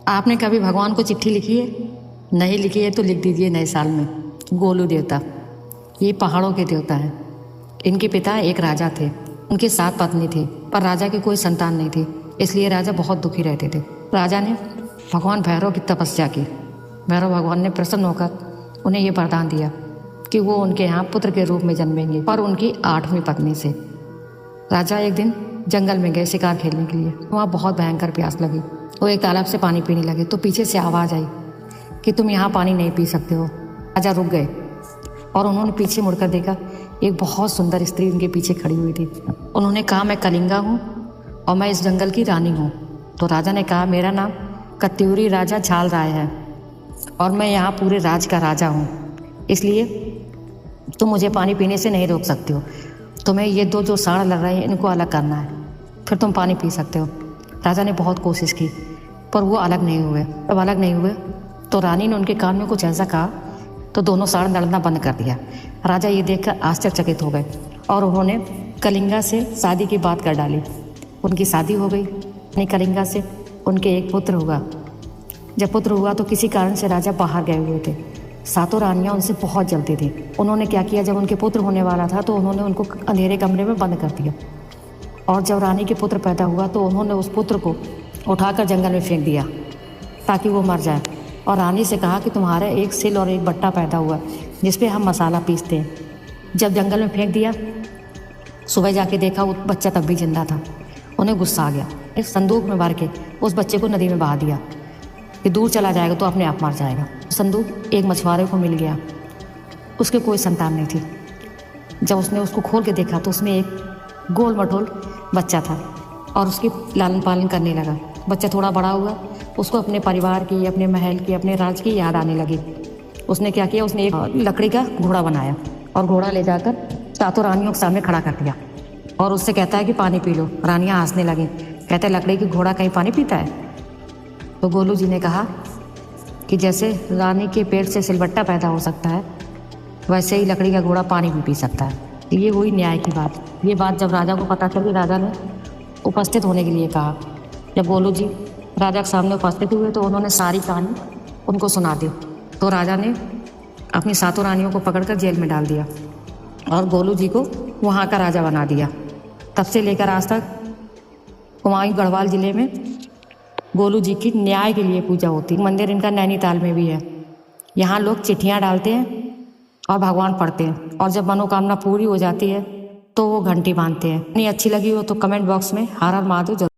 आपने कभी भगवान को चिट्ठी लिखी है? नहीं लिखी है तो लिख दीजिए नए साल में। गोलू देवता, ये पहाड़ों के देवता हैं। इनके पिता एक राजा थे। उनकी 7 पत्नी थी, पर राजा की कोई संतान नहीं थी, इसलिए राजा बहुत दुखी रहते थे। राजा ने भगवान भैरव की तपस्या की। भैरव भगवान ने प्रसन्न होकर उन्हें यह वरदान दिया कि वो उनके यहाँ पुत्र के रूप में जन्मेंगे, पर उनकी 8वीं पत्नी से। राजा एक दिन जंगल में गए शिकार खेलने के लिए। वहाँ बहुत भयंकर प्यास लगी। वो एक तालाब से पानी पीने लगे तो पीछे से आवाज़ आई कि तुम यहाँ पानी नहीं पी सकते हो। राजा रुक गए और उन्होंने पीछे मुड़कर देखा। एक बहुत सुंदर स्त्री उनके पीछे खड़ी हुई थी। उन्होंने कहा, मैं कलिंगा हूँ और मैं इस जंगल की रानी हूँ। तो राजा ने कहा, मेरा नाम कत्यूरी राजा झाल राय है और मैं यहाँ पूरे राज का राजा हूँ, इसलिए तुम मुझे पानी पीने से नहीं रोक सकते हो। तुम्हें ये 2 जो साड़ लग रहे हैं इनको अलग करना है, फिर तुम पानी पी सकते हो। राजा ने बहुत कोशिश की पर वो अलग नहीं हुए। जब अलग नहीं हुए तो रानी ने उनके कान में कुछ ऐसा कहा तो दोनों साड़ लड़ना बंद कर दिया। राजा ये देखकर आश्चर्यचकित हो गए और उन्होंने कलिंगा से शादी की बात कर डाली। उनकी शादी हो गई। अपनी कलिंगा से उनके एक पुत्र हुआ। जब पुत्र हुआ तो किसी कारण से राजा बाहर गए हुए थे। 7 रानियां उनसे बहुत जलती थी। उन्होंने क्या किया, जब उनके पुत्र होने वाला था तो उन्होंने उनको अंधेरे कमरे में बंद कर दिया और जब रानी के पुत्र पैदा हुआ तो उन्होंने उस पुत्र को उठाकर जंगल में फेंक दिया ताकि वो मर जाए। और रानी से कहा कि तुम्हारे एक सिल और एक बट्टा पैदा हुआ जिस पे हम मसाला पीसते हैं। जब जंगल में फेंक दिया, सुबह जाके देखा वो बच्चा तब भी जिंदा था। उन्हें गुस्सा आ गया। एक संदूक में भर के उस बच्चे को नदी में बहा दिया कि दूर चला जाएगा तो अपने आप मर जाएगा। संदूक एक मछुआरे को मिल गया। उसके कोई संतान नहीं थी। जब उसने उसको खोल के देखा तो उसमें एक गोल मटोल बच्चा था और उसकी लालन पालन करने लगा। बच्चा थोड़ा बड़ा हुआ, उसको अपने परिवार की, अपने महल की, अपने राज की याद आने लगी। उसने क्या किया, उसने एक लकड़ी का घोड़ा बनाया और घोड़ा ले जाकर 7 रानियों के सामने खड़ा कर दिया और उससे कहता है कि पानी पी लो। रानियाँ हंसने लगी, कहते हैं लकड़ी की घोड़ा कहीं पानी पीता है? तो गोलू जी ने कहा कि जैसे रानी के पेट से सिलबट्टा पैदा हो सकता है, वैसे ही लकड़ी का घोड़ा पानी भी पी सकता है। ये हुई न्याय की बात। ये बात जब राजा को पता चली, राजा ने उपस्थित होने के लिए कहा। जब गोलू जी राजा के सामने उपस्थित हुए तो उन्होंने सारी कहानी उनको सुना दी। तो राजा ने अपनी 7 रानियों को पकड़कर जेल में डाल दिया और गोलू जी को वहाँ का राजा बना दिया। तब से लेकर आज तक कुमाऊं गढ़वाल ज़िले में गोलू जी की न्याय के लिए पूजा होती है। मंदिर इनका नैनीताल में भी है। यहाँ लोग चिट्ठियाँ डालते हैं और भगवान पढ़ते हैं और जब मनोकामना पूरी हो जाती है तो वो घंटी बांधते हैं। नहीं अच्छी लगी हो तो कमेंट बॉक्स में हर हर महादेव